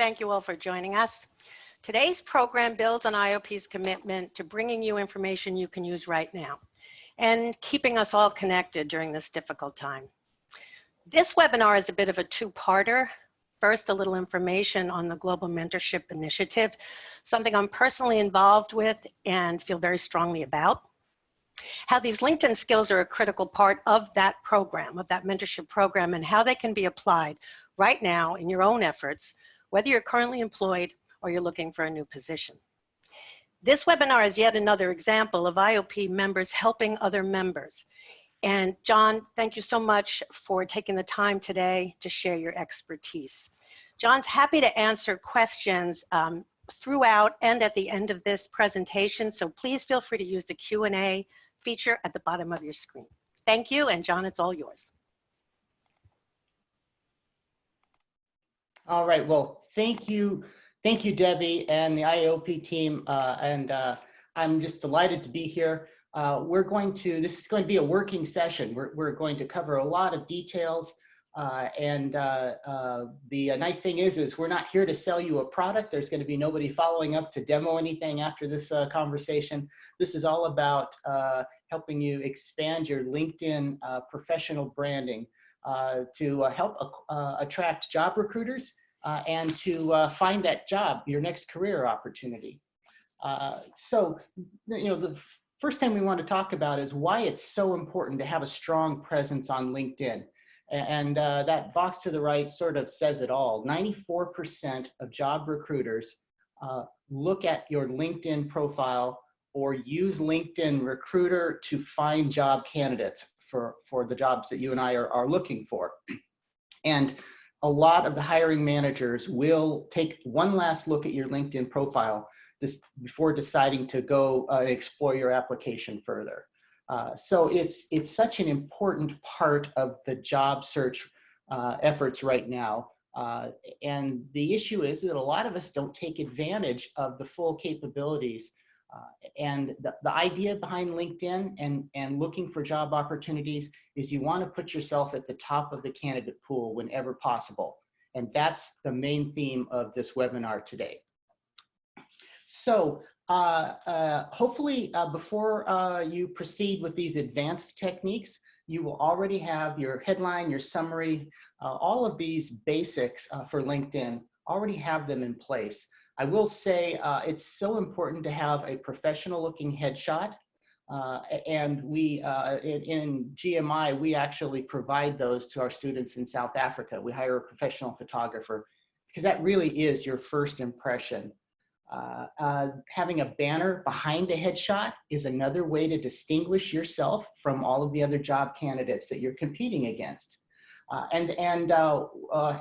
Thank you all for joining us. Today's program builds on IAOP's commitment to bringing you information you can use right now and keeping us all connected during this difficult time. This webinar is a bit of a two-parter. First, a little information on the Global Mentorship Initiative, something I'm personally involved with and feel very strongly about. How these LinkedIn skills are a critical part of that program, of that mentorship program, and how they can be applied right now in your own efforts, whether you're currently employed or you're looking for a new position. This webinar is yet another example of IAOP members helping other members. And John, thank you so much for taking the time today to share your expertise. John's happy to answer questions throughout and at the end of this presentation, so please feel free to use the Q&A feature at the bottom of your screen. Thank you, and John, it's all yours. All right, well, thank you, Debbie and the IAOP team, I'm just delighted to be here. This is going to be a working session. We're going to cover a lot of details, the nice thing is we're not here to sell you a product. There's going to be nobody following up to demo anything after this conversation. This is all about helping you expand your LinkedIn professional branding to help attract job recruiters and to find that job, your next career opportunity. The first thing we want to talk about is why it's so important to have a strong presence on LinkedIn. And that box to the right sort of says it all. 94% of job recruiters look at your LinkedIn profile or use LinkedIn Recruiter to find job candidates for the jobs that you and I are looking for. And a lot of the hiring managers will take one last look at your LinkedIn profile before deciding to go explore your application further. So it's such an important part of the job search efforts right now. And the issue is that a lot of us don't take advantage of the full capabilities. And the idea behind LinkedIn and looking for job opportunities is you want to put yourself at the top of the candidate pool whenever possible. And that's the main theme of this webinar today. So hopefully before you proceed with these advanced techniques, you will already have your headline, your summary, all of these basics for LinkedIn, already have them in place. I will say it's so important to have a professional looking headshot. And we, in GMI, we actually provide those to our students in South Africa. We hire a professional photographer because that really is your first impression. Having a banner behind the headshot is another way to distinguish yourself from all of the other job candidates that you're competing against.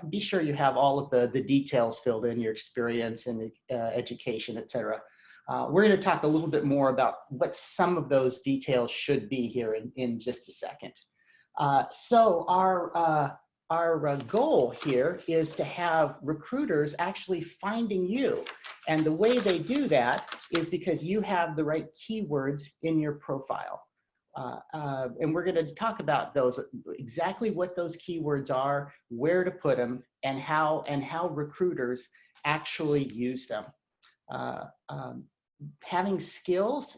Be sure you have all of the details filled in, your experience and education, et We're going to talk a little bit more about what some of those details should be here in just a second. So our goal here is to have recruiters actually finding you. And the way they do that is because you have the right keywords in your profile. And we're going to talk about those, exactly what those keywords are, where to put them, and how recruiters actually use them. Having skills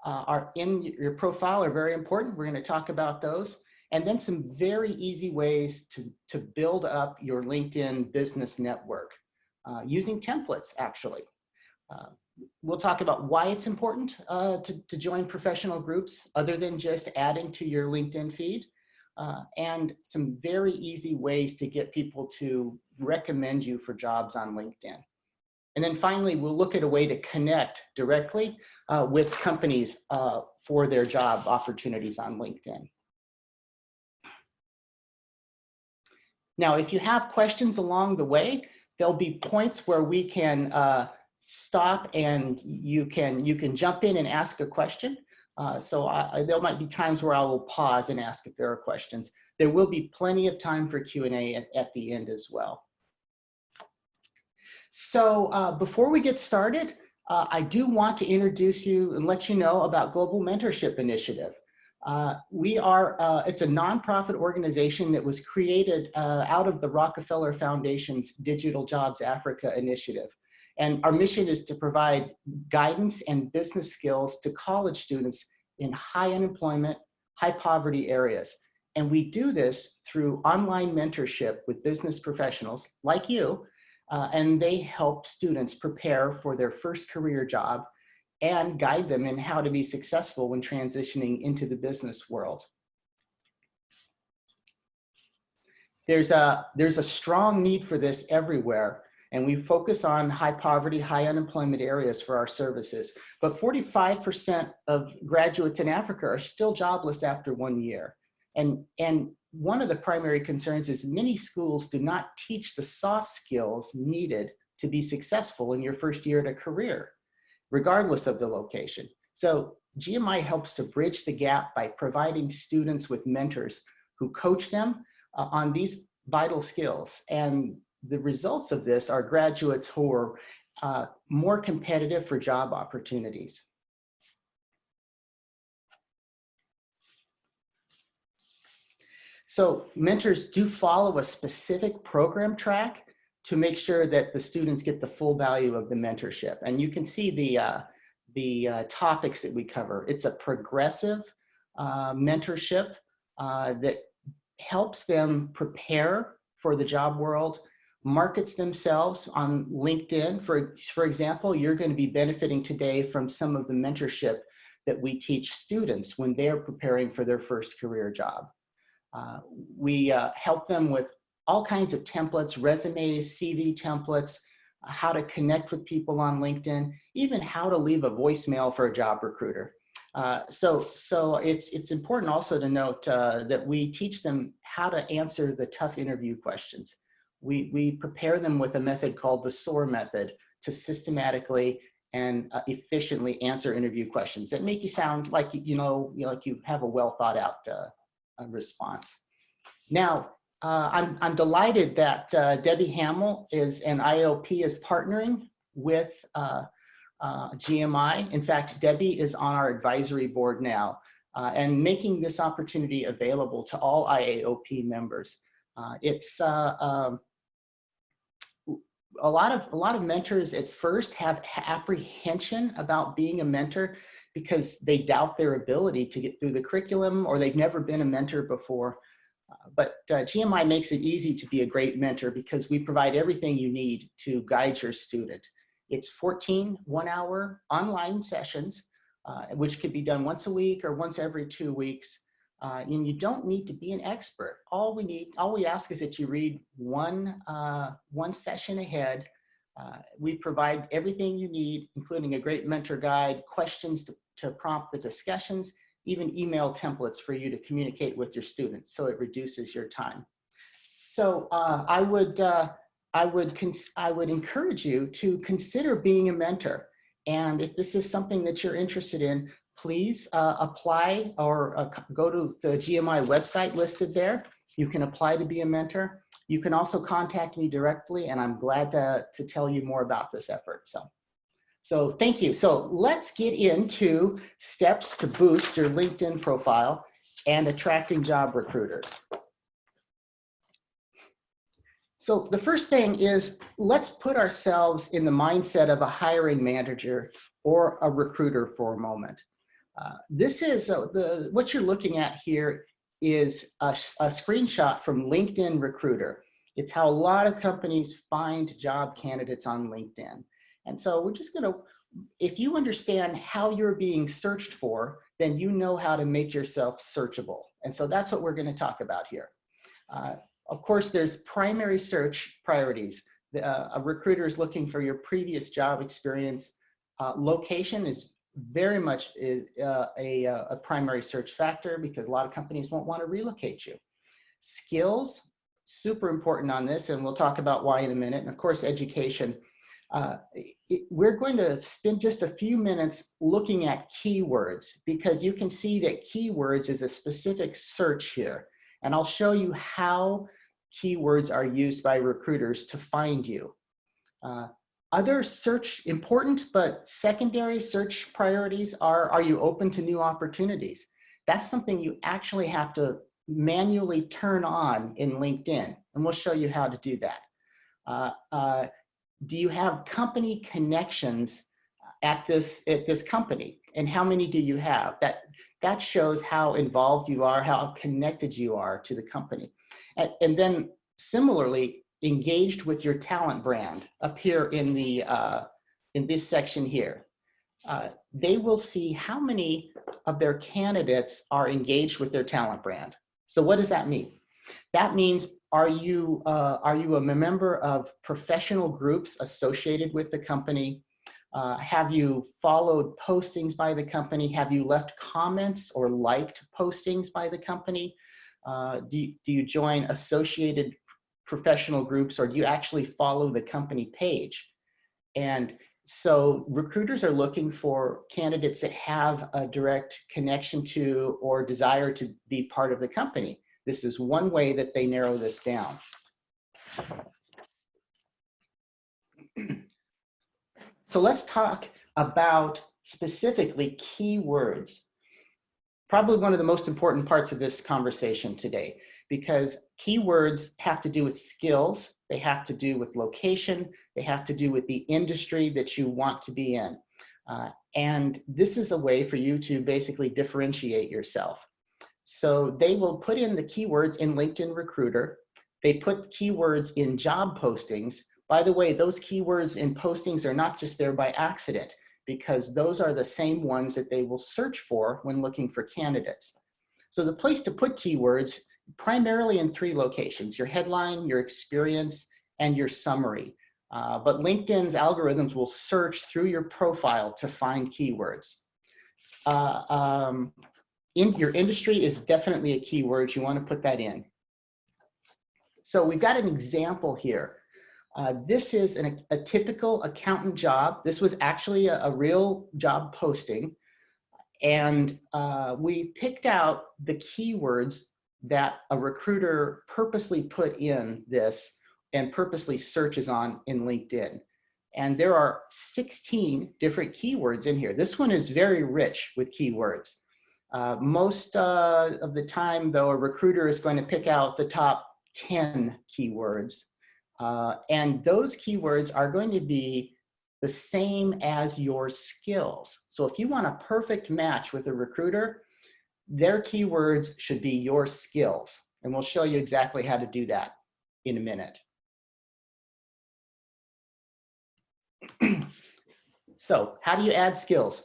are in your profile are very important. We're going to talk about those. And then some very easy ways to build up your LinkedIn business network using templates, actually. We'll talk about why it's important to join professional groups other than just adding to your LinkedIn feed, and some very easy ways to get people to recommend you for jobs on LinkedIn. And then finally, we'll look at a way to connect directly with companies for their job opportunities on LinkedIn. Now, if you have questions along the way, there'll be points where we can stop and you can jump in and ask a question. There might be times where I will pause and ask if there are questions. There will be plenty of time for Q&A at the end as well. So before we get started, I do want to introduce you and let you know about Global Mentorship Initiative. It's a nonprofit organization that was created out of the Rockefeller Foundation's Digital Jobs Africa initiative. And our mission is to provide guidance and business skills to college students in high unemployment, high poverty areas. And we do this through online mentorship with business professionals like you, and they help students prepare for their first career job and guide them in how to be successful when transitioning into the business world. There's a strong need for this everywhere, and we focus on high poverty, high unemployment areas for our services. But 45% of graduates in Africa are still jobless after 1 year. And one of the primary concerns is many schools do not teach the soft skills needed to be successful in your first year at a career, regardless of the location. So GMI helps to bridge the gap by providing students with mentors who coach them on these vital skills. And the results of this are graduates who are more competitive for job opportunities. So mentors do follow a specific program track to make sure that the students get the full value of the mentorship. And you can see the topics that we cover. It's a progressive mentorship that helps them prepare for the job world, markets themselves on LinkedIn. For example, you're going to be benefiting today from some of the mentorship that we teach students when they're preparing for their first career job. We help them with all kinds of templates, resumes, CV templates, how to connect with people on LinkedIn, even how to leave a voicemail for a job recruiter. So it's important also to note that we teach them how to answer the tough interview questions. We prepare them with a method called the SOAR method to systematically and efficiently answer interview questions that make you sound like like you have a well thought out response. Now, I'm delighted that Debbie Hamill and IAOP is partnering with GMI. In fact, Debbie is on our advisory board now and making this opportunity available to all IAOP members. It's a lot of mentors at first have apprehension about being a mentor because they doubt their ability to get through the curriculum, or they've never been a mentor before. But GMI makes it easy to be a great mentor because we provide everything you need to guide your student. It's 14 one-hour online sessions, which could be done once a week or once every 2 weeks. And you don't need to be an expert. All we ask is that you read one session ahead. We provide everything you need, including a great mentor guide, questions to prompt the discussions, even email templates for you to communicate with your students, so it reduces your time. So I would encourage you to consider being a mentor. And if this is something that you're interested in, please apply or go to the GMI website listed there. You can apply to be a mentor. You can also contact me directly, and I'm glad to tell you more about this effort. So thank you. So let's get into steps to boost your LinkedIn profile and attracting job recruiters. So the first thing is, let's put ourselves in the mindset of a hiring manager or a recruiter for a moment. This is what you're looking at here is a screenshot from LinkedIn Recruiter. It's how a lot of companies find job candidates on LinkedIn. And so we're just gonna, if you understand how you're being searched for, then you know how to make yourself searchable. And so that's what we're gonna talk about here. Of course, there's primary search priorities. A recruiter is looking for your previous job experience. Location is very much a primary search factor because a lot of companies won't want to relocate you. Skills, super important on this, and we'll talk about why in a minute. And of course, education. We're going to spend just a few minutes looking at keywords because you can see that keywords is a specific search here. And I'll show you how keywords are used by recruiters to find you. Other search, important but secondary search priorities are you open to new opportunities? that's something you actually have to manually turn on in LinkedIn, and we'll show you how to do that. Do you have company connections at this company, and how many do you have? That shows how involved you are, how connected you are to the company. And then similarly, engaged with your talent brand up here in the in this section here. They will see how many of their candidates are engaged with their talent brand. So what does that mean? That means, are you a member of professional groups associated with the company? Have you followed postings by the company? Have you left comments or liked postings by the company? Do you join associated professional groups, or do you actually follow the company page? And so recruiters are looking for candidates that have a direct connection to or desire to be part of the company. This is one way that they narrow this down. So let's talk about specifically keywords. Probably one of the most important parts of this conversation today, because keywords have to do with skills, they have to do with location, they have to do with the industry that you want to be in. And this is a way for you to basically differentiate yourself. So they will put in the keywords in LinkedIn Recruiter. They put keywords in job postings. By the way, those keywords in postings are not just there by accident, because those are the same ones that they will search for when looking for candidates. So the place to put keywords, primarily in 3 locations: your headline, your experience, and your summary. But LinkedIn's algorithms will search through your profile to find keywords. In your industry is definitely a keyword. You want to put that in. So we've got an example here. This is a typical accountant job. This was actually a real job posting. And we picked out the keywords that a recruiter purposely put in this and purposely searches on in LinkedIn. And there are 16 different keywords in here. This one is very rich with keywords. Most of the time, though, a recruiter is going to pick out the top 10 keywords. And those keywords are going to be the same as your skills. So if you want a perfect match with a recruiter, their keywords should be your skills. And we'll show you exactly how to do that in a minute. So how do you add skills?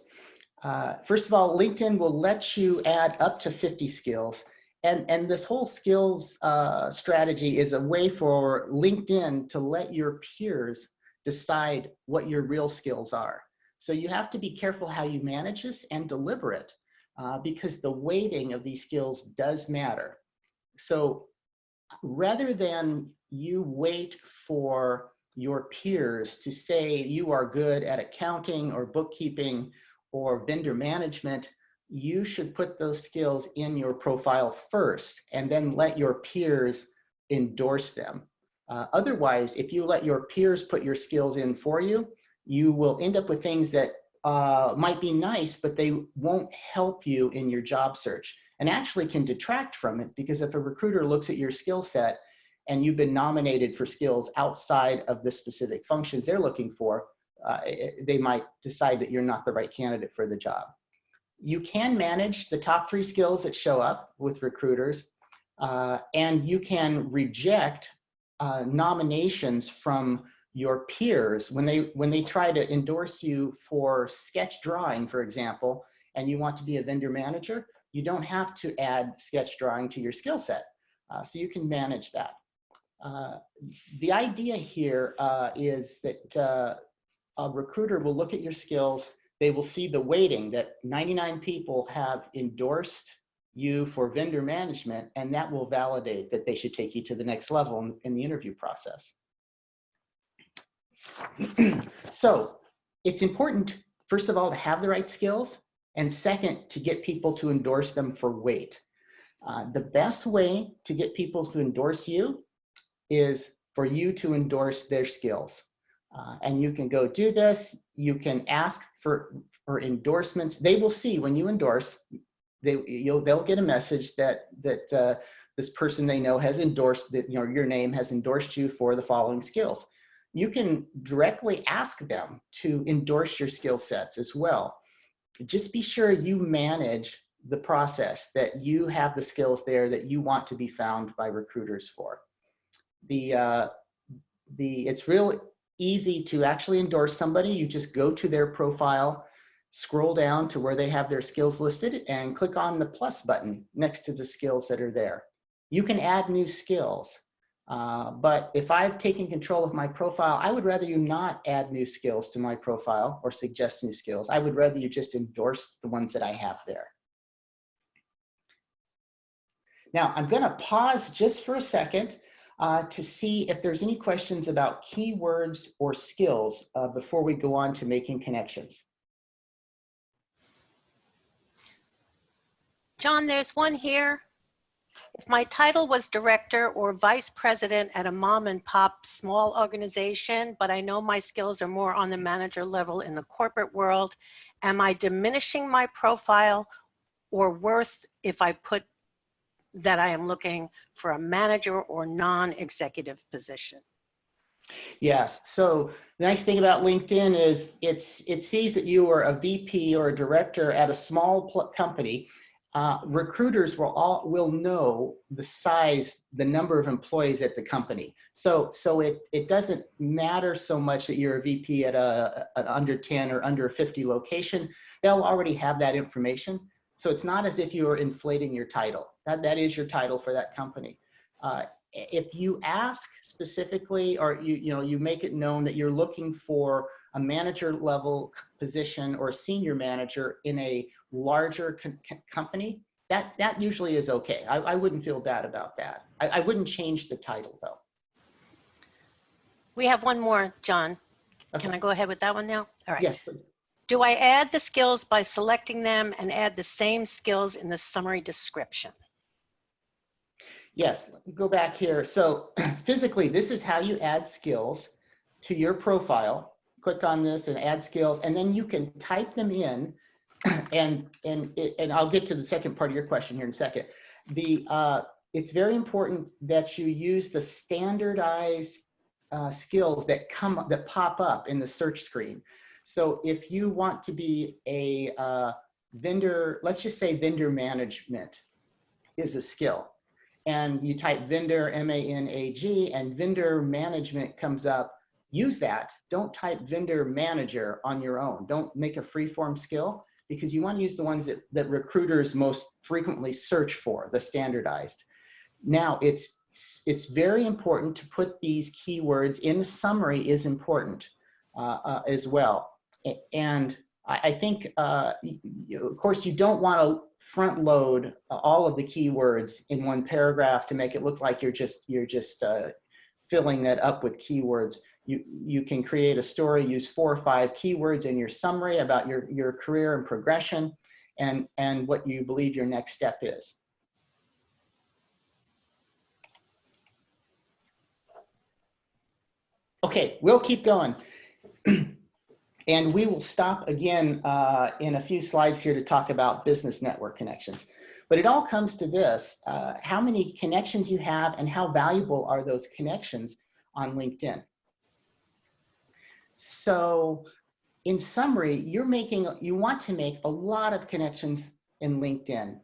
First of all, LinkedIn will let you add up to 50 skills. And this whole skills strategy is a way for LinkedIn to let your peers decide what your real skills are. So you have to be careful how you manage this and deliberate, because the weighting of these skills does matter. So rather than you wait for your peers to say you are good at accounting or bookkeeping or vendor management, you should put those skills in your profile first and then let your peers endorse them. Otherwise, if you let your peers put your skills in for you, you will end up with things that might be nice, but they won't help you in your job search, and actually can detract from it, because if a recruiter looks at your skill set and you've been nominated for skills outside of the specific functions they're looking for, they might decide that you're not the right candidate for the job. You can manage the top 3 skills that show up with recruiters, and you can reject nominations from your peers when they try to endorse you for sketch drawing, for example, and you want to be a vendor manager. You don't have to add sketch drawing to your skill set, so you can manage that. The idea here is that a recruiter will look at your skills. They will see the weighting that 99 people have endorsed you for vendor management, and that will validate that they should take you to the next level in the interview process. So it's important, first of all, to have the right skills, and second, to get people to endorse them for weight. The best way to get people to endorse you is for you to endorse their skills. And you can go do this. You can ask for endorsements. They will see when you endorse, they'll get a message that this person they know has endorsed that, your name has endorsed you for the following skills. You can directly ask them to endorse your skill sets as well. Just be sure you manage the process, that you have the skills there that you want to be found by recruiters for. It's real easy to actually endorse somebody. You just go to their profile, scroll down to where they have their skills listed, and click on the plus button next to the skills that are there. You can add new skills, but if I've taken control of my profile, I would rather you not add new skills to my profile or suggest new skills. I would rather you just endorse the ones that I have there. Now, I'm going to pause just for a second to see if there's any questions about keywords or skills before we go on to making connections. John, there's one here. If my title was director or vice president at a mom and pop small organization, but I know my skills are more on the manager level in the corporate world, am I diminishing my profile or worth if I put that I am looking for a manager or non-executive position? Yes. So the nice thing about LinkedIn is it sees that you are a VP or a director at a small company. Recruiters will know the size, the number of employees at the company. So it doesn't matter so much that you're a VP at an under 10 or under 50 location. They'll already have that information. So it's not as if you are inflating your title. That is your title for that company. If you ask specifically, or you make it known that you're looking for a manager level position or a senior manager in a larger company, that usually is okay. I wouldn't feel bad about that. I wouldn't change the title though. We have one more, John. Okay. Can I go ahead with that one now? All right. Yes, please. Do I add the skills by selecting them and add the same skills in the summary description? Yes, go back here. So physically, this is how you add skills to your profile. Click on this and add skills, and then you can type them in, and I'll get to the second part of your question here in a second. It's very important that you use the standardized skills that pop up in the search screen. So if you want to be a vendor, let's just say vendor management is a skill. And you type vendor, M-A-N-A-G, and vendor management comes up, use that. Don't type vendor manager on your own. Don't make a free-form skill, because you want to use the ones that recruiters most frequently search for, the standardized. Now, it's very important to put these keywords in the summary is important as well. And I think, of course, you don't want to front load all of the keywords in one paragraph to make it look like you're just filling that up with keywords. You can create a story, use 4 or 5 keywords in your summary about your career and progression and what you believe your next step is. Okay, we'll keep going. And we will stop again in a few slides here to talk about business network connections. But it all comes to this, how many connections you have and how valuable are those connections on LinkedIn. So in summary, you want to make a lot of connections in LinkedIn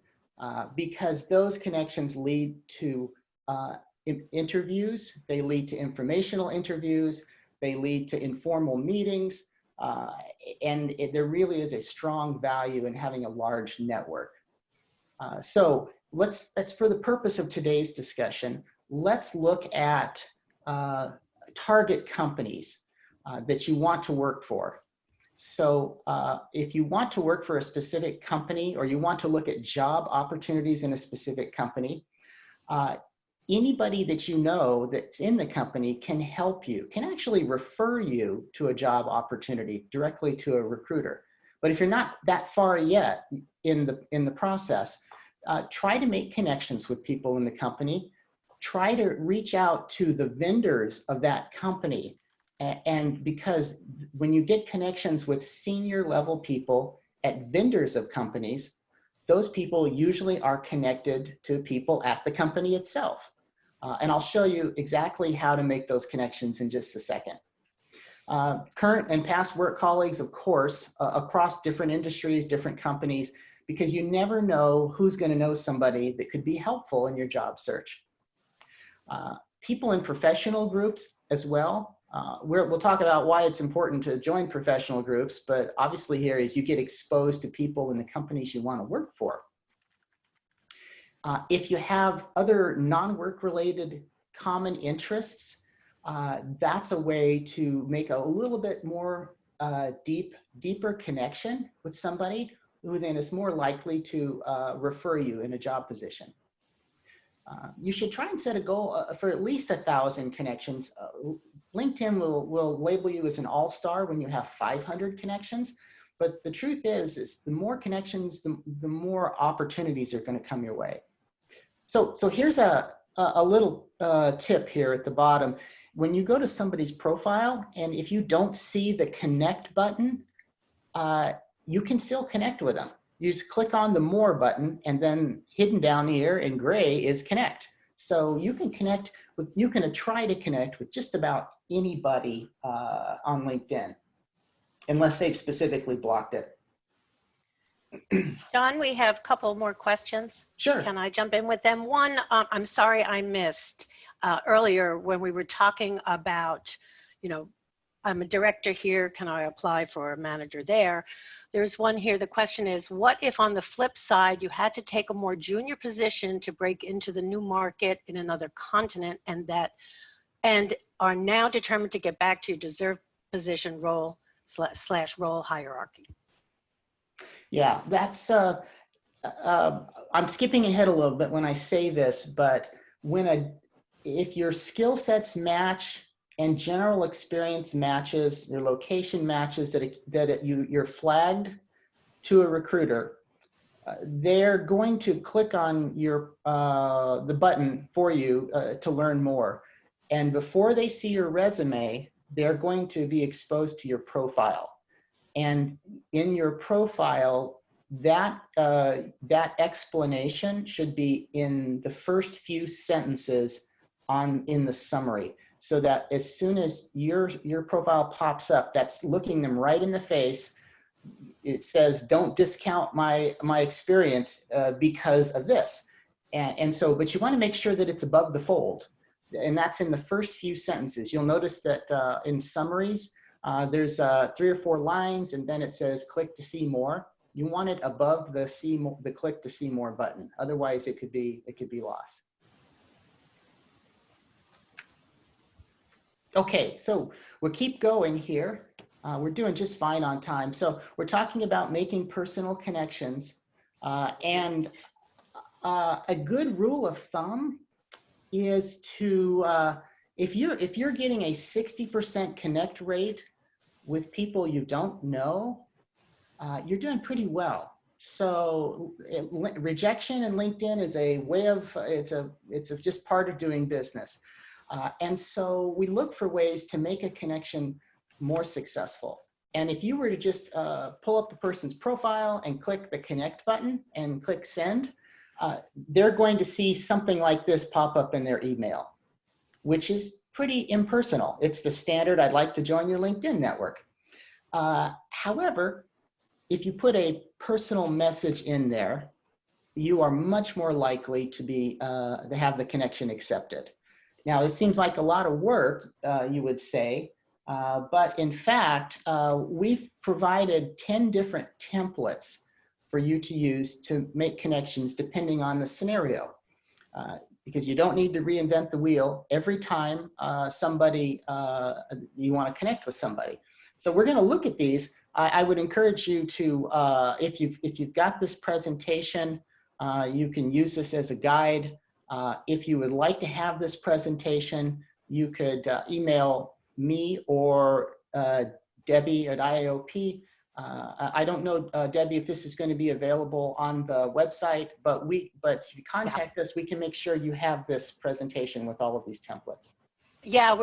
because those connections lead to interviews, they lead to informational interviews, they lead to informal meetings, and there really is a strong value in having a large network. So let's for the purpose of today's discussion, let's look at target companies that you want to work for. So if you want to work for a specific company or you want to look at job opportunities in a specific company, anybody that you know that's in the company can help you, can actually refer you to a job opportunity directly to a recruiter. But if you're not that far yet in the process, try to make connections with people in the company. Try to reach out to the vendors of that company. And because when you get connections with senior level people at vendors of companies, those people usually are connected to people at the company itself. And I'll show you exactly how to make those connections in just a second. Current and past work colleagues, of course, across different industries, different companies, because you never know who's going to know somebody that could be helpful in your job search. People in professional groups as well. We'll talk about why it's important to join professional groups, but obviously here is you get exposed to people in the companies you want to work for. If you have other non-work related common interests, that's a way to make a little bit more deeper connection with somebody who then is more likely to refer you in a job position. You should try and set a goal for at least 1,000 connections. LinkedIn will label you as an all-star when you have 500 connections, but the truth is the more connections, the more opportunities are going to come your way. So here's a little tip here at the bottom. When you go to somebody's profile, and if you don't see the connect button, you can still connect with them. You just click on the more button, and then hidden down here in gray is connect. So you can connect with, you can try to connect with just about anybody on LinkedIn, unless they've specifically blocked it. John, we have a couple more questions. Sure. Can I jump in with them? One, I'm sorry I missed earlier when we were talking about, I'm a director here, can I apply for a manager there? There's one here, the question is, what if on the flip side, you had to take a more junior position to break into the new market in another continent and are now determined to get back to your deserved position role / role hierarchy? Yeah, that's, I'm skipping ahead a little bit when I say this, but if your skill sets match and general experience matches, your location matches, you're flagged to a recruiter, they're going to click on the button for you to learn more. And before they see your resume, they're going to be exposed to your profile. And in your profile, that explanation should be in the first few sentences in the summary, so that as soon as your profile pops up, that's looking them right in the face. It says, don't discount my experience because of this. And so, but you want to make sure that it's above the fold. And that's in the first few sentences. You'll notice that in summaries, there's 3 or 4 lines, and then it says click to see more. You want it above the click to see more button. Otherwise, it could be lost. Okay, so we'll keep going here. We're doing just fine on time. So we're talking about making personal connections, and a good rule of thumb is to if you're getting a 60% connect rate with people you don't know, you're doing pretty well. So rejection in LinkedIn is a way of, it's just part of doing business. And so we look for ways to make a connection more successful. And if you were to just pull up the person's profile and click the connect button and click send, they're going to see something like this pop up in their email, which is pretty impersonal. It's the standard, I'd like to join your LinkedIn network. However, if you put a personal message in there, you are much more likely to have the connection accepted. Now, it seems like a lot of work, you would say, but in fact, we've provided 10 different templates for you to use to make connections depending on the scenario. Because you don't need to reinvent the wheel every time you want to connect with somebody. So we're going to look at these. I would encourage you to, if you've got this presentation, you can use this as a guide. If you would like to have this presentation, you could email me or Debbie at IAOP. I don't know, Debbie, if this is going to be available on the website, but if you contact us, we can make sure you have this presentation with all of these templates. Yeah,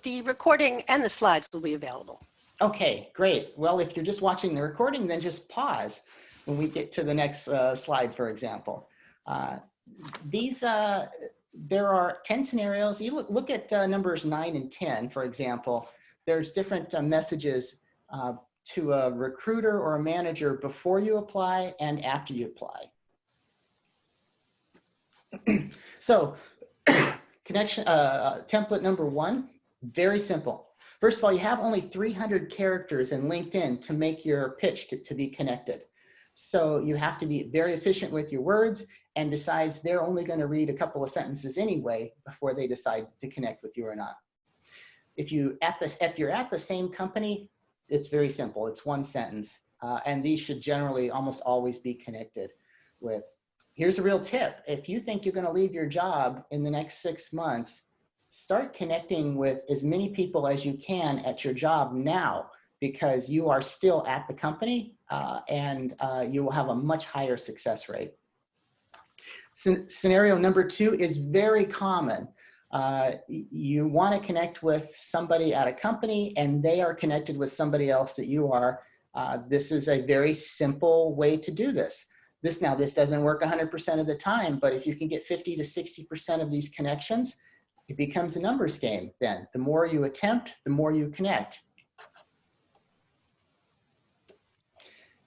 the recording and the slides will be available. Okay, great. Well, if you're just watching the recording, then just pause. when we get to the next slide, for example. There are 10 scenarios. You look at numbers 9 and 10, for example. There's different messages to a recruiter or a manager before you apply and after you apply. So connection template number 1, very simple. First of all, you have only 300 characters in LinkedIn to make your pitch to be connected. So you have to be very efficient with your words, and besides, they're only going to read a couple of sentences anyway before they decide to connect with you or not. If you're at the same company, it's very simple. It's one sentence, and these should generally almost always be connected with. Here's a real tip. If you think you're going to leave your job in the next 6 months, start connecting with as many people as you can at your job now, because you are still at the company, and you will have a much higher success rate. Scenario number 2 is very common. You want to connect with somebody at a company, and they are connected with somebody else that you are. This is a very simple way to do this. This doesn't work 100% of the time, but if you can get 50 to 60% of these connections, it becomes a numbers game then. The more you attempt, the more you connect.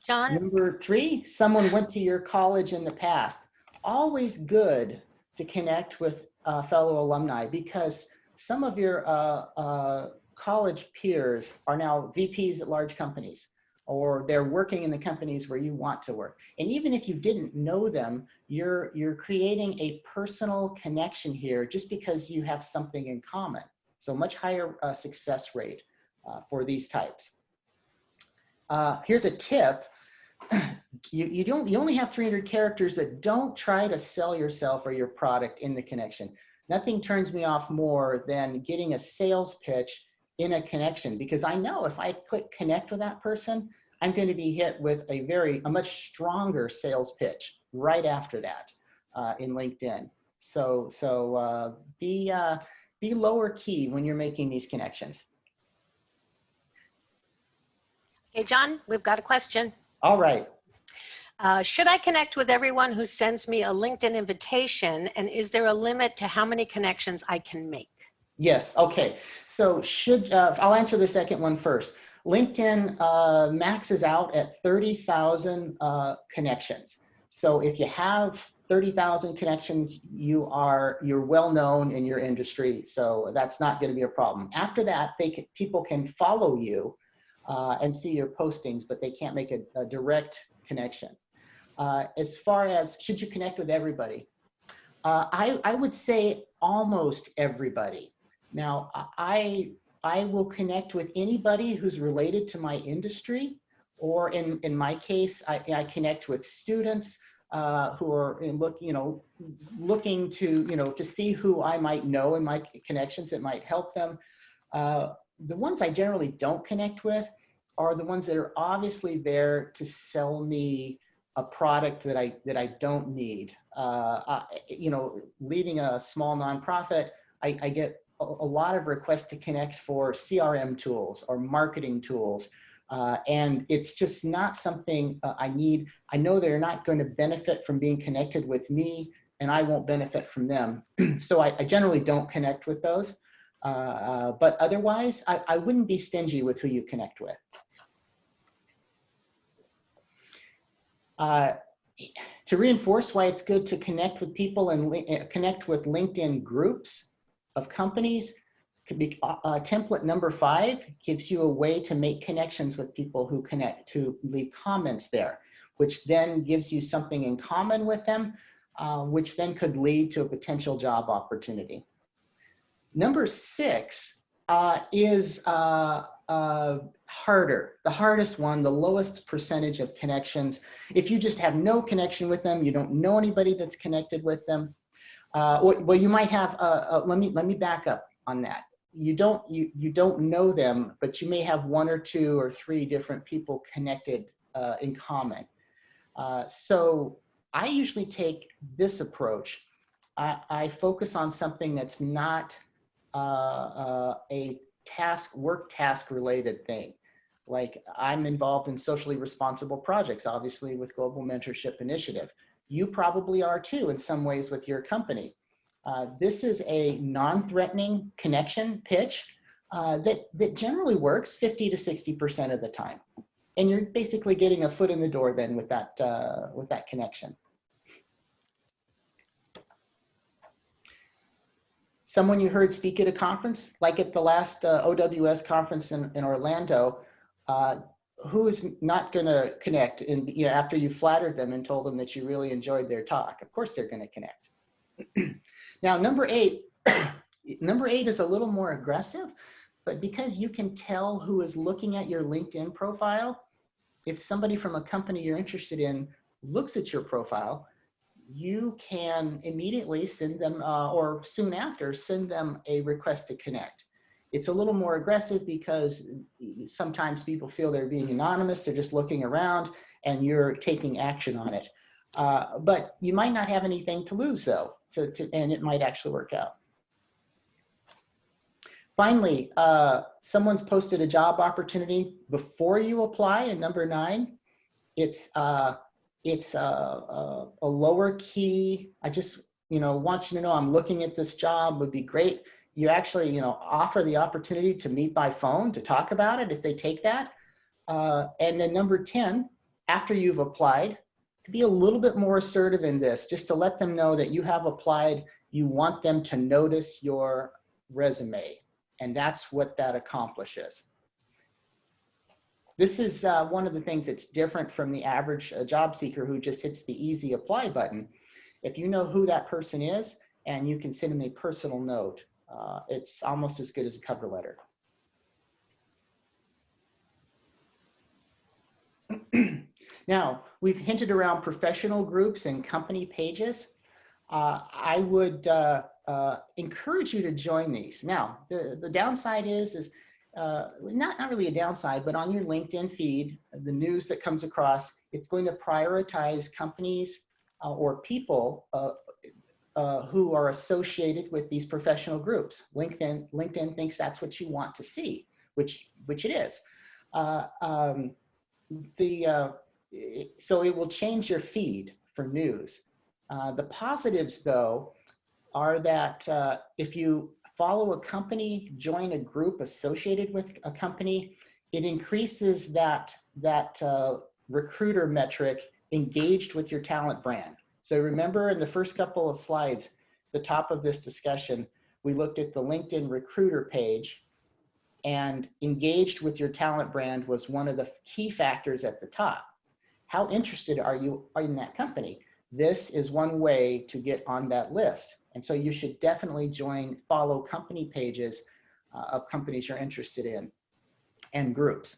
John? Number 3, someone went to your college in the past. Always good to connect with fellow alumni, because some of your college peers are now VPs at large companies, or they're working in the companies where you want to work. And even if you didn't know them, you're creating a personal connection here just because you have something in common. So much higher success rate for these types. Here's a tip. You only have 300 characters, that don't try to sell yourself or your product in the connection. Nothing turns me off more than getting a sales pitch in a connection, because I know if I click connect with that person, I'm going to be hit with a much stronger sales pitch right after that in LinkedIn. So be lower key when you're making these connections. Okay, John, we've got a question. All right. Should I connect with everyone who sends me a LinkedIn invitation, and is there a limit to how many connections I can make? Yes, okay. So I'll answer the second one first. LinkedIn maxes out at 30,000 connections. So if you have 30,000 connections, you're well known in your industry. So that's not going to be a problem. After that, people can follow you and see your postings, but they can't make a direct connection. As far as should you connect with everybody, I would say almost everybody. Now, I will connect with anybody who's related to my industry, or in my case, I connect with students who are looking to see who I might know in my connections that might help them. The ones I generally don't connect with are the ones that are obviously there to sell me a product that I don't need. Leading a small nonprofit, I get a lot of requests to connect for CRM tools or marketing tools. And it's just not something I need. I know they're not going to benefit from being connected with me, and I won't benefit from them. So I generally don't connect with those. But otherwise, I wouldn't be stingy with who you connect with. To reinforce why it's good to connect with people and connect with LinkedIn groups of companies, template number 5 gives you a way to make connections with people who connect, to leave comments there, which then gives you something in common with them, which then could lead to a potential job opportunity. Number 6 is harder, the hardest one, the lowest percentage of connections. If you just have no connection with them, you don't know anybody that's connected with them. Well, you might have. Let me back up on that. You don't know them, but you may have 1 or 2 or 3 different people connected in common. So I usually take this approach. I focus on something that's not a work task related thing. Like I'm involved in socially responsible projects, obviously with Global Mentorship Initiative. You probably are too in some ways with your company. This is a non-threatening connection pitch that generally works 50 to 60% of the time. And you're basically getting a foot in the door then with that connection. Someone you heard speak at a conference, like at the last OWS conference in Orlando, who is not going to connect after you flattered them and told them that you really enjoyed their talk? Of course they're going to connect. Now, number 8 is a little more aggressive, but because you can tell who is looking at your LinkedIn profile, if somebody from a company you're interested in looks at your profile, you can immediately send them, or soon after, send them a request to connect. It's a little more aggressive because sometimes people feel they're being anonymous, they're just looking around, and you're taking action on it. But you might not have anything to lose though, and it might actually work out. Finally, someone's posted a job opportunity before you apply, and number 9, it's a lower key. I just want you to know I'm looking at this job, would be great. You actually offer the opportunity to meet by phone to talk about it if they take that. And then number 10, after you've applied, to be a little bit more assertive in this, just to let them know that you have applied. You want them to notice your resume, and that's what that accomplishes. This is one of the things that's different from the average job seeker who just hits the easy apply button. If you know who that person is and you can send them a personal note, it's almost as good as a cover letter. Now, we've hinted around professional groups and company pages. I would encourage you to join these. Now, the downside is not really a downside, but on your LinkedIn feed, the news that comes across, it's going to prioritize companies or people who are associated with these professional groups. LinkedIn thinks that's what you want to see, which it is. So it will change your feed for news. The positives, though, are that if you follow a company, join a group associated with a company, it increases that recruiter metric engaged with your talent brand. So remember in the first couple of slides, the top of this discussion, we looked at the LinkedIn recruiter page, and engaged with your talent brand was one of the key factors at the top. How interested are you in that company? This is one way to get on that list. And so you should definitely follow company pages of companies you're interested in and groups.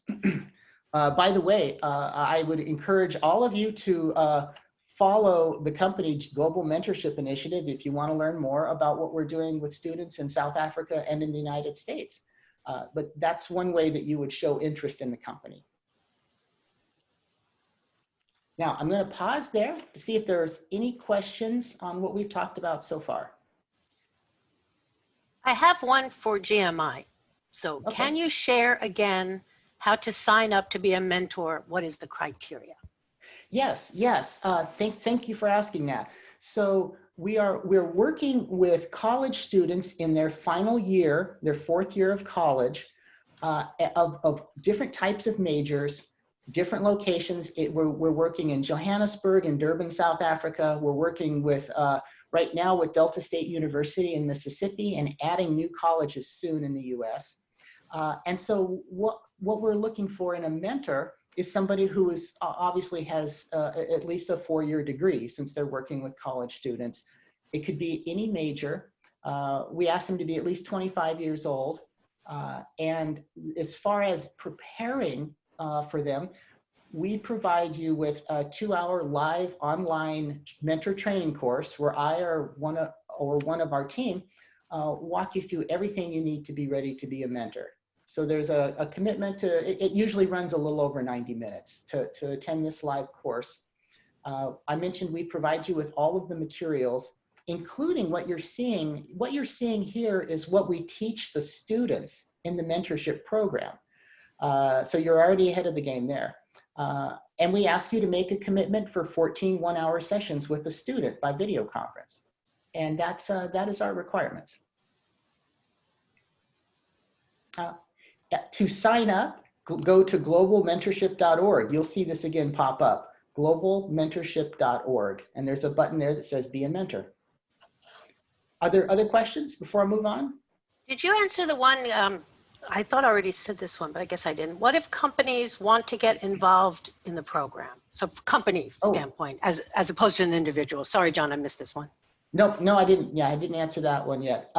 By the way, I would encourage all of you to follow the company Global Mentorship Initiative if you want to learn more about what we're doing with students in South Africa and in the United States. But that's one way that you would show interest in the company. Now, I'm going to pause there to see if there's any questions on what we've talked about so far. I have one for GMI. So Okay. Can you share again how to sign up to be a mentor? What is the criteria? Yes. Thank you for asking that. So we're working with college students in their final year, their 4th year of college, of different types of majors, different locations. We're working in Johannesburg and Durban, South Africa. We're working with right now with Delta State University in Mississippi and adding new colleges soon in the US. And so what we're looking for in a mentor is somebody who is obviously has at least a 4-year degree, since they're working with college students. It could be any major. We ask them to be at least 25 years old. And as far as preparing for them, we provide you with a 2-hour live online mentor training course where I or one of our team walk you through everything you need to be ready to be a mentor. So there's a commitment to, it usually runs a little over 90 minutes to attend this live course. I mentioned we provide you with all of the materials, including what you're seeing. What you're seeing here is what we teach the students in the mentorship program. So you're already ahead of the game there. And we ask you to make a commitment for 14 one-hour sessions with a student by video conference. And that is our requirements. To sign up, go to globalmentorship.org. You'll see this again pop up, globalmentorship.org. And there's a button there that says be a mentor. Are there other questions before I move on? Did you answer the one, I thought I already said this one, but I guess I didn't. What if companies want to get involved in the program? So company standpoint, as opposed to an individual. Sorry, John, I missed this one. No, I didn't. Yeah, I didn't answer that one yet.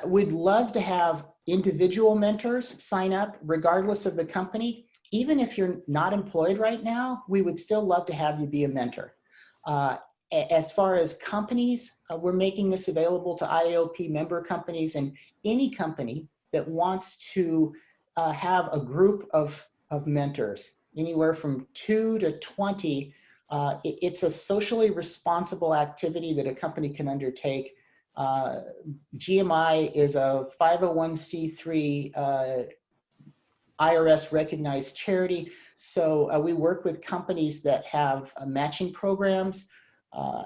We'd love to have individual mentors sign up regardless of the company. Even if you're not employed right now, we would still love to have you be a mentor. As far as companies, we're making this available to IAOP member companies and any company that wants to have a group of mentors, anywhere from 2 to 20. It's a socially responsible activity that a company can undertake. GMI is a 501c3 IRS recognized charity. So we work with companies that have matching programs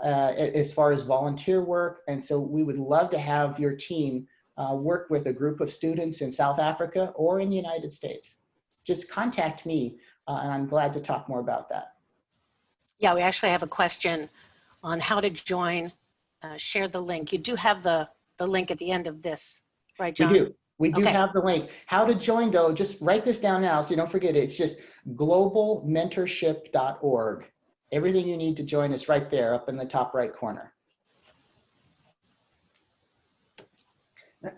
as far as volunteer work. And so we would love to have your team work with a group of students in South Africa or in the United States. Just contact me and I'm glad to talk more about that. Yeah, we actually have a question on how to join. Share the link. You do have the link at the end of this, right, John? We do have the link. How to join, though, just write this down now so you don't forget it. It's just globalmentorship.org. Everything you need to join is right there up in the top right corner.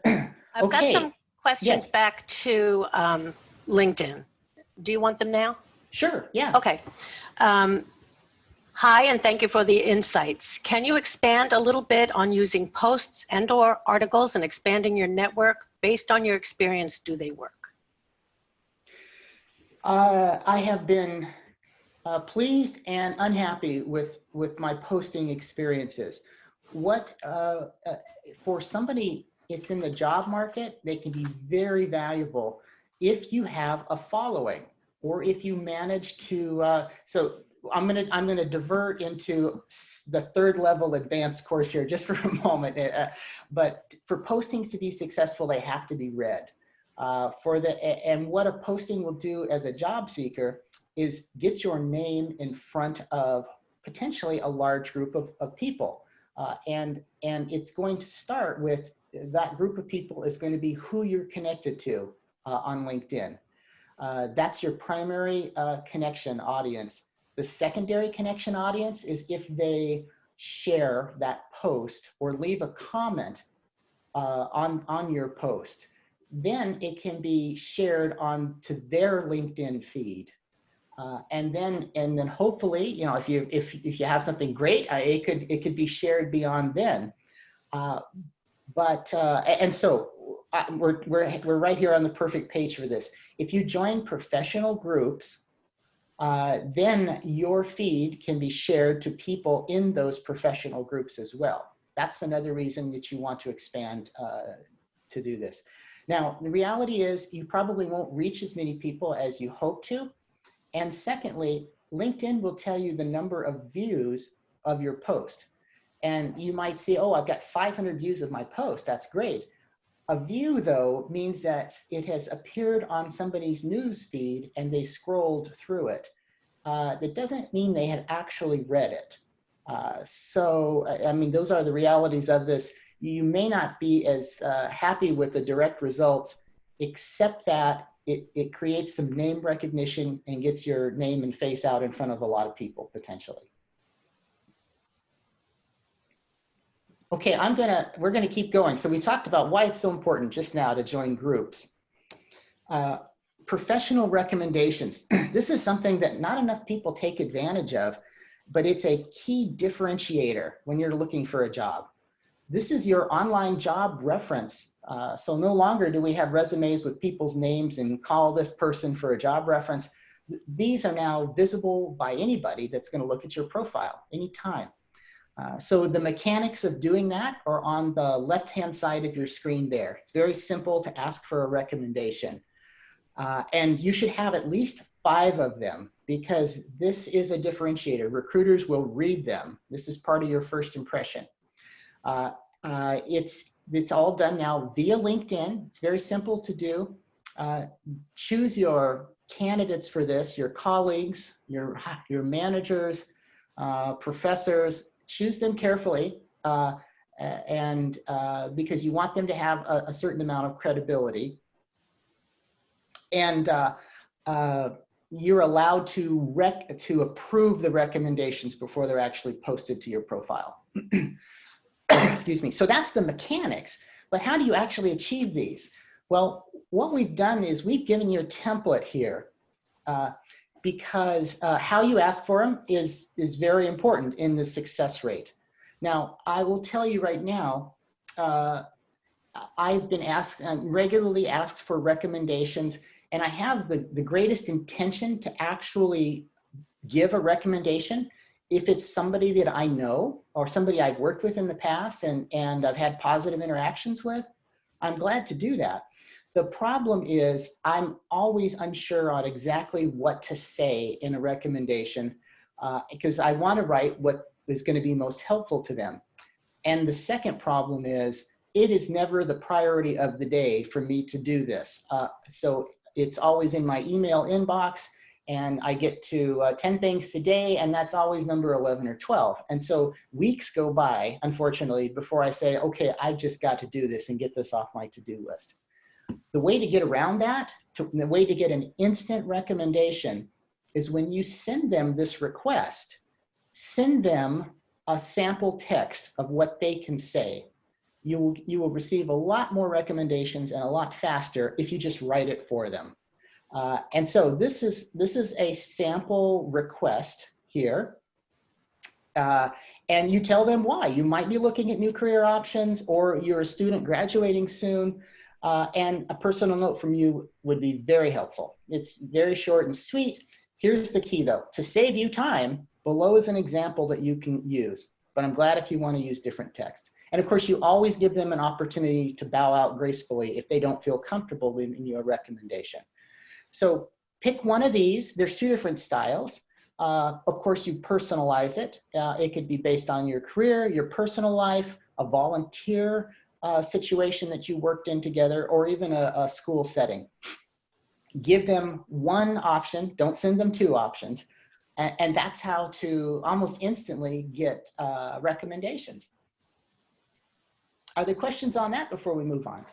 I've got some questions back to LinkedIn. Do you want them now? Sure, yeah. Okay. Hi, and thank you for the insights. Can you expand a little bit on using posts and/or articles and expanding your network? Based on your experience, do they work? I have been pleased and unhappy with my posting experiences. For somebody it's in the job market, they can be very valuable if you have a following or if you manage to. So I'm gonna divert into the third level advanced course here just for a moment. But for postings to be successful, they have to be read. And what a posting will do as a job seeker is get your name in front of potentially a large group of people. And it's going to start with that group of people is going to be who you're connected to on LinkedIn. That's your primary connection audience. The secondary connection audience is if they share that post or leave a comment on your post. Then it can be shared on to their LinkedIn feed. And then hopefully, you know, if you have something great, it could be shared beyond then. So we're right here on the perfect page for this. If you join professional groups, then your feed can be shared to people in those professional groups as well. That's another reason that you want to expand to do this. Now, the reality is you probably won't reach as many people as you hope to. And secondly, LinkedIn will tell you the number of views of your post. And you might see, oh, I've got 500 views of my post. That's great. A view, though, means that it has appeared on somebody's news feed and they scrolled through it. That doesn't mean they had actually read it. So, I mean, those are the realities of this. You may not be as happy with the direct results, except that it creates some name recognition and gets your name and face out in front of a lot of people, potentially. Okay, we're gonna keep going. So we talked about why it's so important just now to join groups. Professional recommendations. This is something that not enough people take advantage of, but it's a key differentiator when you're looking for a job. This is your online job reference. So no longer do we have resumes with people's names and call this person for a job reference. These are now visible by anybody that's gonna look at your profile anytime. So the mechanics of doing that are on the left-hand side of your screen there. It's very simple to ask for a recommendation. And you should have at least 5 of them, because this is a differentiator. Recruiters will read them. This is part of your first impression. It's all done now via LinkedIn. It's very simple to do. Choose your candidates for this, your colleagues, your managers, professors. Choose them carefully, and because you want them to have a certain amount of credibility. And you're allowed to approve the recommendations before they're actually posted to your profile. Excuse me. So that's the mechanics. But how do you actually achieve these? Well, what we've done is we've given you a template here, because how you ask for them is very important in the success rate. Now, I will tell you right now, I've been regularly asked for recommendations, and I have the greatest intention to actually give a recommendation if it's somebody that I know or somebody I've worked with in the past and I've had positive interactions with. I'm glad to do that. The problem is I'm always unsure on exactly what to say in a recommendation, because I want to write what is going to be most helpful to them. And the second problem is it is never the priority of the day for me to do this. So it's always in my email inbox, and I get to 10 things today, and that's always number 11 or 12. And so weeks go by, unfortunately, before I say, okay, I just got to do this and get this off my to-do list. The way to get around that, the way to get an instant recommendation, is when you send them this request, send them a sample text of what they can say. You will receive a lot more recommendations and a lot faster if you just write it for them. And so this is a sample request here. And you tell them why. You might be looking at new career options, or you're a student graduating soon, and a personal note from you would be very helpful. It's very short and sweet. Here's the key though. To save you time, below is an example that you can use, but I'm glad if you want to use different text. And of course, you always give them an opportunity to bow out gracefully if they don't feel comfortable in your recommendation. So pick one of these. There's 2 different styles. Of course, you personalize it. It could be based on your career, your personal life, a volunteer situation that you worked in together, or even a school setting. Give them one option. Don't send them 2 options. And that's how to almost instantly get recommendations. Are there questions on that before we move on?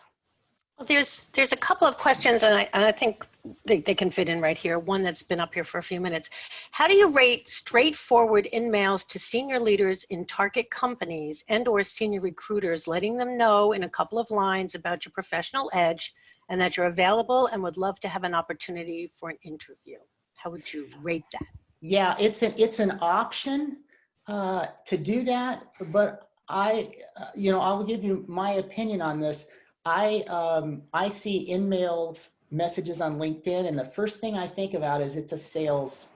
Well, there's a couple of questions, and I think they can fit in right here. One that's been up here for a few minutes. How do you rate straightforward in-mails to senior leaders in target companies and/or senior recruiters, letting them know in a couple of lines about your professional edge and that you're available and would love to have an opportunity for an interview? How would you rate that? Yeah, it's an option to do that, but I'll give you my opinion on this. I see in-mails messages on LinkedIn, and the first thing I think about is it's a sales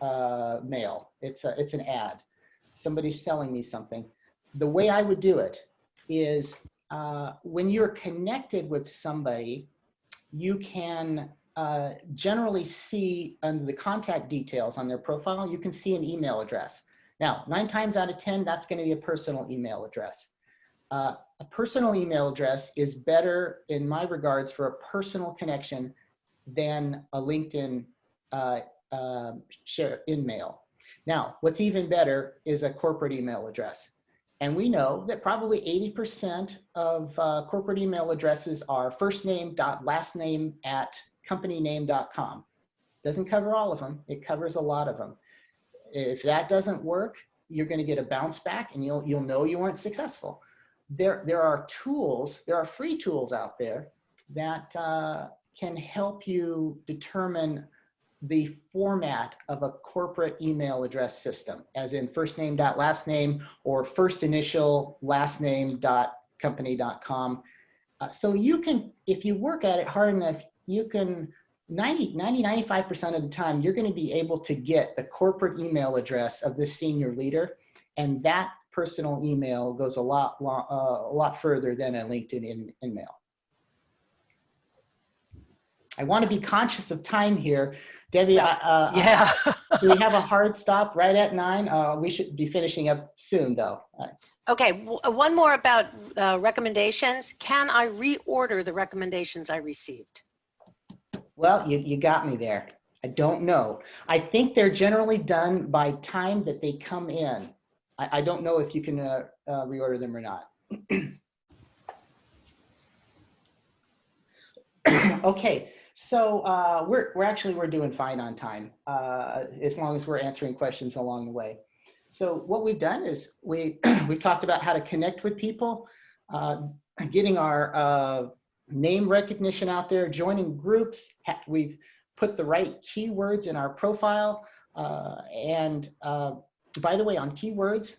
mail. It's an ad. Somebody's selling me something. The way I would do it is when you're connected with somebody, you can generally see under the contact details on their profile, you can see an email address. Now, 9 times out of 10, that's going to be a personal email address. A personal email address is better in my regards for a personal connection than a LinkedIn share in-mail. Now, what's even better is a corporate email address. And we know that probably 80% of corporate email addresses are first name dot last name at companyname.com. Doesn't cover all of them. It covers a lot of them. If that doesn't work, you're going to get a bounce back, and you'll know you weren't successful. There are tools, there are free tools out there that can help you determine the format of a corporate email address system, as in first name dot last name or first initial last name dot company.com. So you can, if you work at it hard enough, you can 95% of the time, you're going to be able to get the corporate email address of the senior leader, and that personal email goes a lot further than a LinkedIn in-mail. I want to be conscious of time here. Debbie, Yeah. do we have a hard stop right at 9? We should be finishing up soon, though. Okay, one more about recommendations. Can I reorder the recommendations I received? Well, you got me there. I don't know. I think they're generally done by time that they come in. I don't know if you can reorder them or not. Okay, so we're doing fine on time, as long as we're answering questions along the way. So what we've done is we've talked about how to connect with people, getting our name recognition out there, joining groups. We've put the right keywords in our profile, and by the way, on keywords,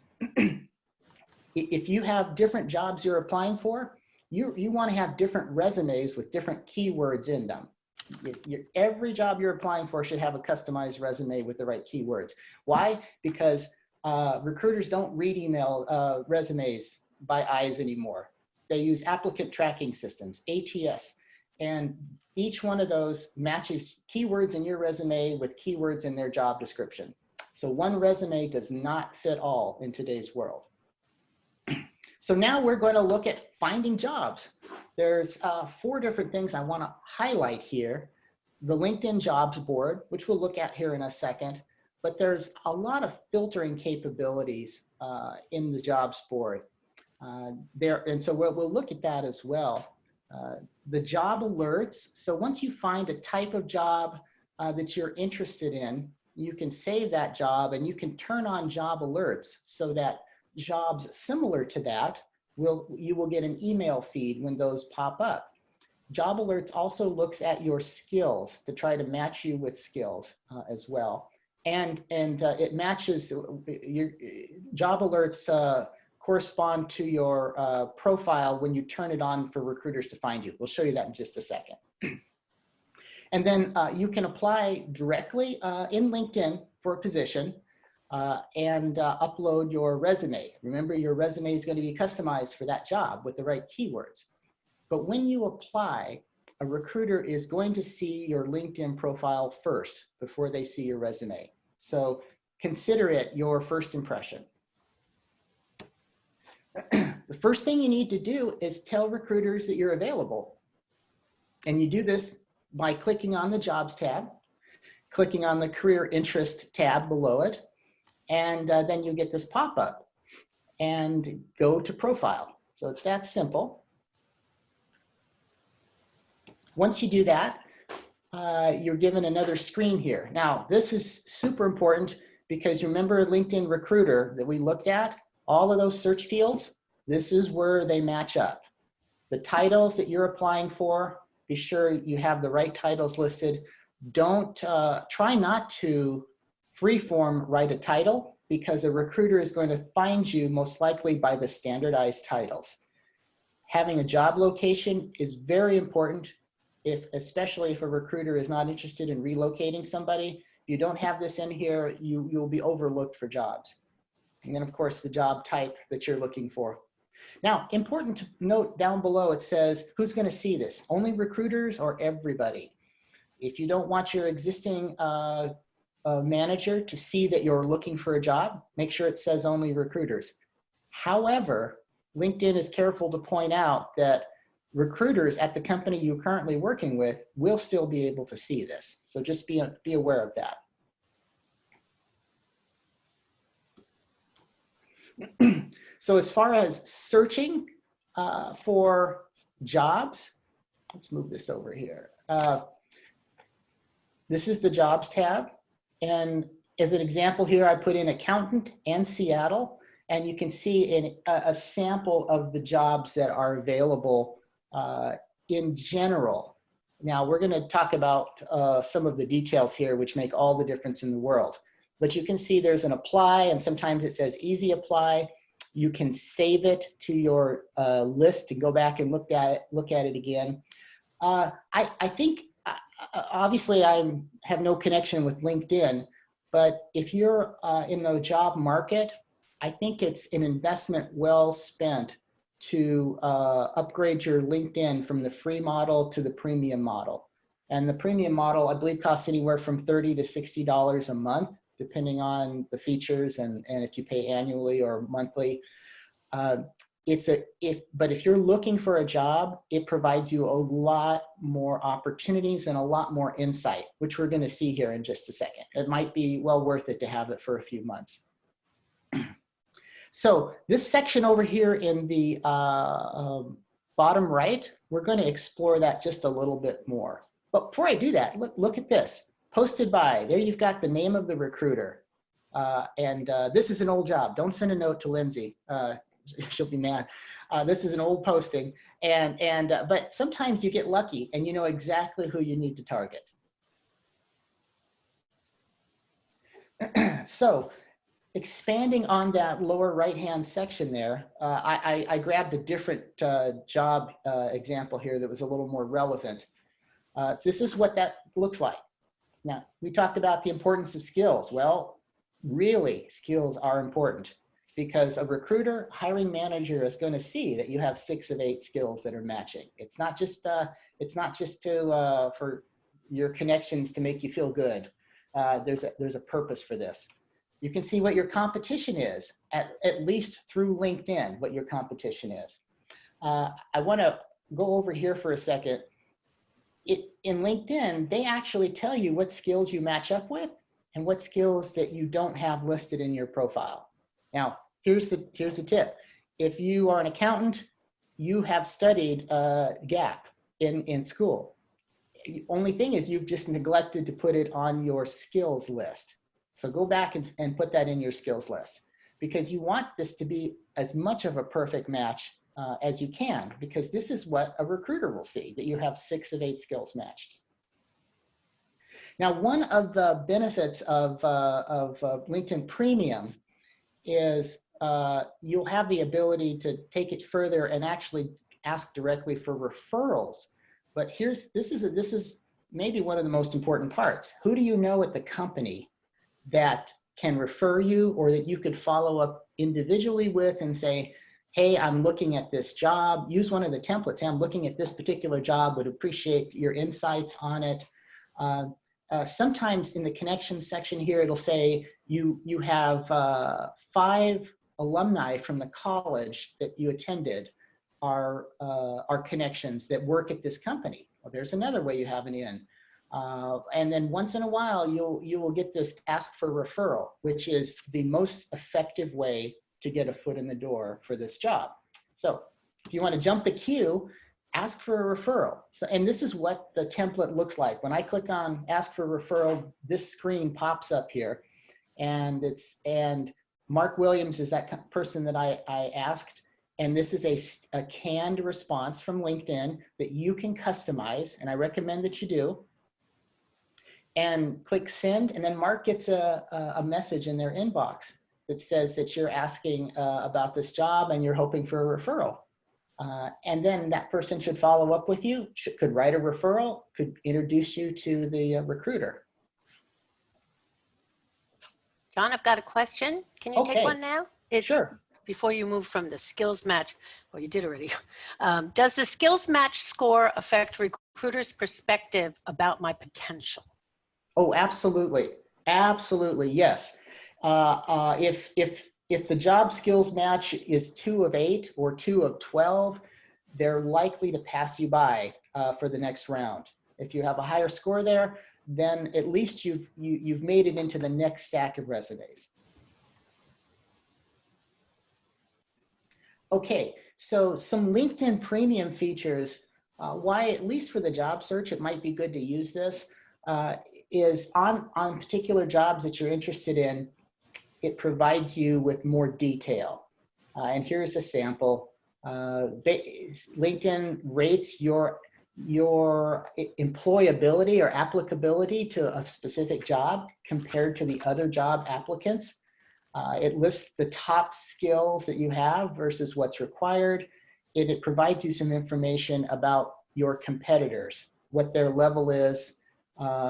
if you have different jobs you're applying for, you want to have different resumes with different keywords in them. Every job you're applying for should have a customized resume with the right keywords. Why? Because recruiters don't read email resumes by eyes anymore. They use applicant tracking systems, ATS, and each one of those matches keywords in your resume with keywords in their job description. So one resume does not fit all in today's world. So now we're going to look at finding jobs. There's 4 different things I want to highlight here. The LinkedIn jobs board, which we'll look at here in a second, but there's a lot of filtering capabilities in the jobs board. And so we'll look at that as well. The job alerts. So once you find a type of job that you're interested in, you can save that job and you can turn on job alerts so that jobs similar to that, you will get an email feed when those pop up. Job alerts also looks at your skills to try to match you with skills as well. And it matches your job alerts correspond to your profile when you turn it on for recruiters to find you. We'll show you that in just a second. And then you can apply directly in LinkedIn for a position. And upload your resume. Remember, your resume is going to be customized for that job with the right keywords. But when you apply, a recruiter is going to see your LinkedIn profile first before they see your resume. So consider it your first impression. The first thing you need to do is tell recruiters that you're available. And you do this by clicking on the Jobs tab, clicking on the Career Interest tab below it, and then you get this pop-up and go to profile. So it's that simple. Once you do that, you're given another screen here. Now, this is super important because remember LinkedIn Recruiter that we looked at, all of those search fields, this is where they match up. The titles that you're applying for, be sure you have the right titles listed. Don't, try not to freeform write a title because a recruiter is going to find you most likely by the standardized titles. Having a job location is very important, especially if a recruiter is not interested in relocating somebody. If you don't have this in here, you'll be overlooked for jobs. And then of course the job type that you're looking for. Now, important to note down below, it says, who's going to see this? Only recruiters or everybody? If you don't want your existing manager to see that you're looking for a job, make sure it says only recruiters. However, LinkedIn is careful to point out that recruiters at the company you're currently working with will still be able to see this. So just be aware of that. So as far as searching for jobs, let's move this over here. This is the jobs tab. And as an example here, I put in accountant and Seattle, and you can see a sample of the jobs that are available in general. Now we're going to talk about some of the details here which make all the difference in the world. But you can see there's an apply, and sometimes it says easy apply. You can save it to your list and go back and look at it again. I think, obviously I have no connection with LinkedIn, but if you're in the job market, I think it's an investment well spent to upgrade your LinkedIn from the free model to the premium model. And the premium model, I believe, costs anywhere from $30 to $60 a month, depending on the features and if you pay annually or monthly. But if you're looking for a job, it provides you a lot more opportunities and a lot more insight, which we're going to see here in just a second. It might be well worth it to have it for a few months. So this section over here in the bottom right, we're going to explore that just a little bit more. But before I do that, look at this. Posted by, there you've got the name of the recruiter. This is an old job. Don't send a note to Lindsay. She'll be mad. This is an old posting. But sometimes you get lucky and you know exactly who you need to target. So expanding on that lower right-hand section there, I grabbed a different job example here that was a little more relevant. This is what that looks like. Now, we talked about the importance of skills. Well, really, skills are important because a recruiter, hiring manager is going to see that you have 6 of 8 skills that are matching. It's not just for your connections to make you feel good. There's a purpose for this. You can see what your competition is, at least through LinkedIn, what your competition is. I want to go over here for a second. In LinkedIn, they actually tell you what skills you match up with and what skills that you don't have listed in your profile. Now, here's the tip. If you are an accountant, you have studied GAAP in school. The only thing is you've just neglected to put it on your skills list. So go back and put that in your skills list because you want this to be as much of a perfect match as you can, because this is what a recruiter will see, that you have 6 of 8 skills matched. Now, one of the benefits of LinkedIn Premium is you'll have the ability to take it further and actually ask directly for referrals. But this is maybe one of the most important parts. Who do you know at the company that can refer you or that you could follow up individually with and say, hey, I'm looking at this job. Use one of the templates. Hey, I'm looking at this particular job, would appreciate your insights on it. Sometimes in the connections section here, it'll say you have 5 alumni from the college that you attended are connections that work at this company. Well, there's another way you have it in. And then once in a while, you will get this ask for referral, which is the most effective way to get a foot in the door for this job. So if you want to jump the queue, ask for a referral. So, and this is what the template looks like. When I click on ask for referral, this screen pops up here, and Mark Williams is that person that I asked. And this is a canned response from LinkedIn that you can customize, and I recommend that you do. And click send, and then Mark gets a message in their inbox that says that you're asking about this job and you're hoping for a referral. And then that person should follow up with you, could write a referral, could introduce you to the recruiter. John, I've got a question. Can you take one now? Sure. Before you move from the skills match, well, you did already. Does the skills match score affect recruiters' perspective about my potential? Oh, absolutely. Absolutely, yes. If the job skills match is 2 of 8 or 2 of 12, they're likely to pass you by for the next round. If you have a higher score there, then at least you've made it into the next stack of resumes. Okay, so some LinkedIn Premium features, why at least for the job search it might be good to use this, is on particular jobs that you're interested in, it provides you with more detail. And here's a sample. LinkedIn rates your employability or applicability to a specific job compared to the other job applicants. It lists the top skills that you have versus what's required. It provides you some information about your competitors, what their level is,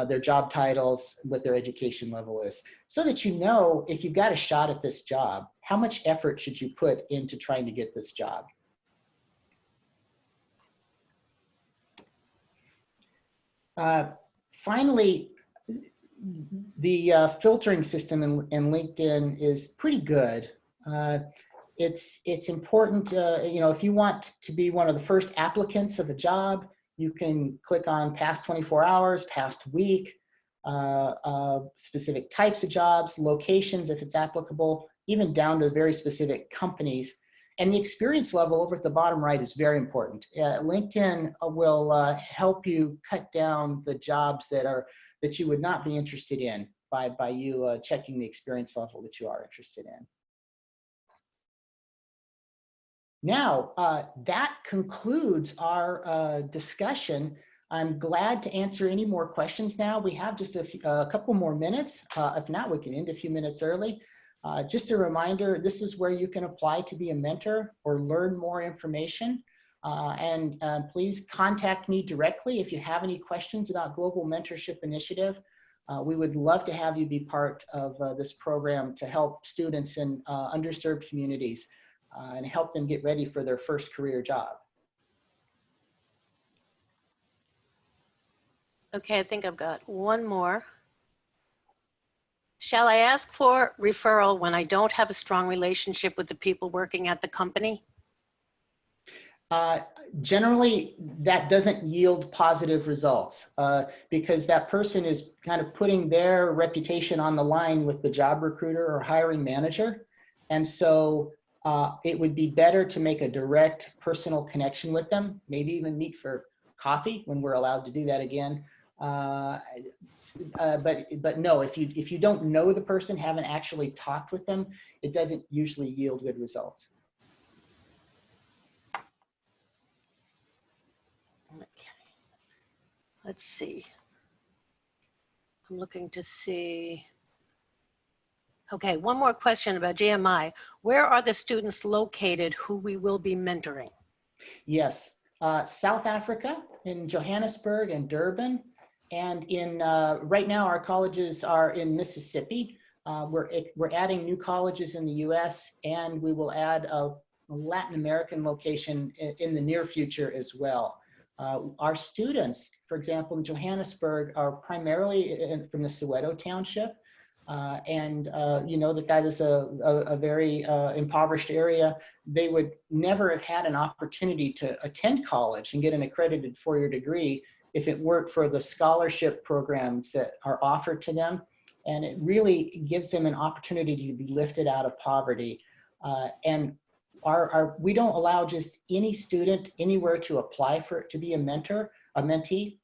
their job titles, what their education level is, so that you know if you've got a shot at this job, how much effort should you put into trying to get this job. Finally, the filtering system in LinkedIn is pretty good. It's important, if you want to be one of the first applicants of a job, you can click on past 24 hours, past week, specific types of jobs, locations if it's applicable, even down to very specific companies. And the experience level over at the bottom right is very important. LinkedIn will help you cut down the jobs that you would not be interested in by you checking the experience level that you are interested in. Now, that concludes our discussion. I'm glad to answer any more questions now. We have just a couple more minutes. If not, we can end a few minutes early. Just a reminder, this is where you can apply to be a mentor or learn more information. Please contact me directly if you have any questions about Global Mentorship Initiative. We would love to have you be part of this program to help students in underserved communities and help them get ready for their first career job. Okay, I think I've got one more. Shall I ask for referral when I don't have a strong relationship with the people working at the company? Generally, that doesn't yield positive results because that person is kind of putting their reputation on the line with the job recruiter or hiring manager. And so it would be better to make a direct personal connection with them, maybe even meet for coffee when we're allowed to do that again. But no, if you don't know the person, haven't actually talked with them, it doesn't usually yield good results. Okay. Let's see. I'm looking to see. Okay, one more question about GMI. Where are the students located who we will be mentoring? Yes, South Africa, in Johannesburg and Durban, and in right now our colleges are in Mississippi. We're adding new colleges in the U.S. and we will add a Latin American location in the near future as well. Our students, for example, in Johannesburg, are primarily from the Soweto township. You know that is a very impoverished area. They would never have had an opportunity to attend college and get an accredited four-year degree if it weren't for the scholarship programs that are offered to them. And it really gives them an opportunity to be lifted out of poverty. We don't allow just any student anywhere to apply to be a mentor, a mentee.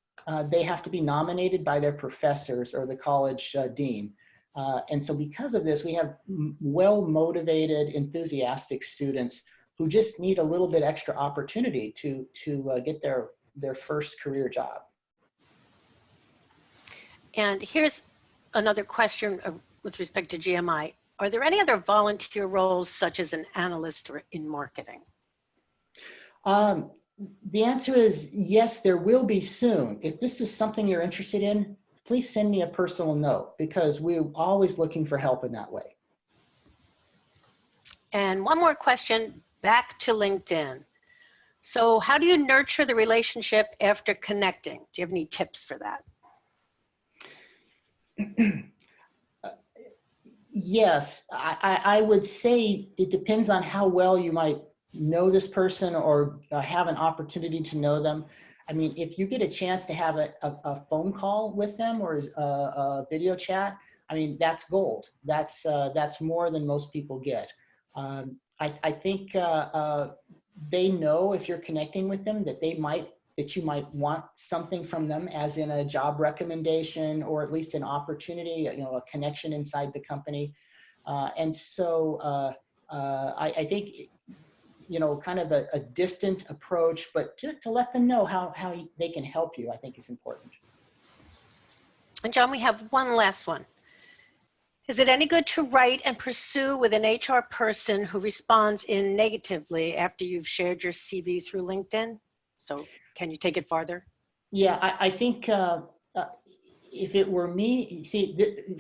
They have to be nominated by their professors or the college dean. And so because of this, we have well-motivated, enthusiastic students who just need a little bit extra opportunity to get their first career job. And here's another question with respect to GMI. Are there any other volunteer roles such as an analyst or in marketing? The answer is yes, there will be soon. If this is something you're interested in, please send me a personal note because we're always looking for help in that way. And one more question back to LinkedIn. So how do you nurture the relationship after connecting? Do you have any tips for that? Yes, I would say it depends on how well you might know this person or have an opportunity to know them. I mean, if you get a chance to have a phone call with them or a video chat, I mean, that's gold. That's more than most people get. I think they know if you're connecting with them that you might want something from them, as in a job recommendation or at least an opportunity, a connection inside the company. And so I think, kind of a distant approach, but to let them know how they can help you, I think is important. And John, we have one last one. Is it any good to write and pursue with an HR person who responds in negatively after you've shared your CV through LinkedIn? So can you take it farther? Yeah, I think if it were me,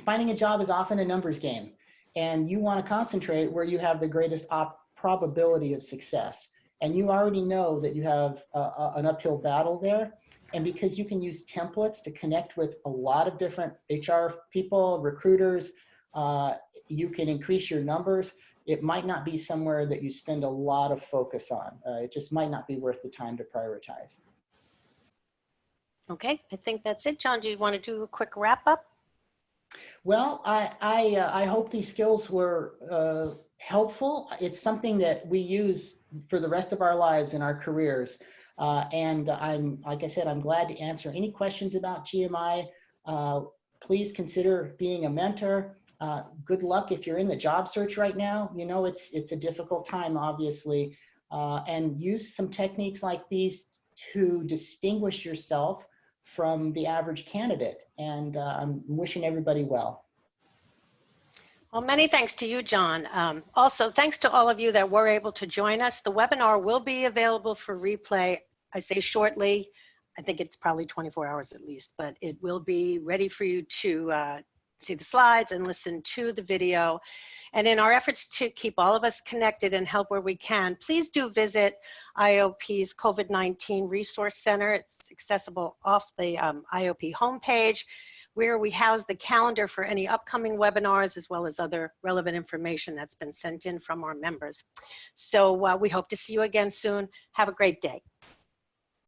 finding a job is often a numbers game, and you want to concentrate where you have the greatest probability of success. And you already know that you have an uphill battle there. And because you can use templates to connect with a lot of different HR people, recruiters, you can increase your numbers. It might not be somewhere that you spend a lot of focus on. It just might not be worth the time to prioritize. Okay, I think that's it. John, do you want to do a quick wrap up? Well, I hope these skills were helpful. It's something that we use for the rest of our lives in our careers. And like I said, I'm glad to answer any questions about GMI. Please consider being a mentor. Good luck if you're in the job search right now. You know, it's a difficult time, obviously. And use some techniques like these to distinguish yourself from the average candidate. And I'm wishing everybody well. Well, many thanks to you, John. Also, thanks to all of you that were able to join us. The webinar will be available for replay, I say shortly. I think it's probably 24 hours at least, but it will be ready for you to see the slides and listen to the video. And in our efforts to keep all of us connected and help where we can, please do visit IAOP's COVID-19 Resource Center. It's accessible off the IAOP homepage, where we house the calendar for any upcoming webinars, as well as other relevant information that's been sent in from our members. So we hope to see you again soon. Have a great day.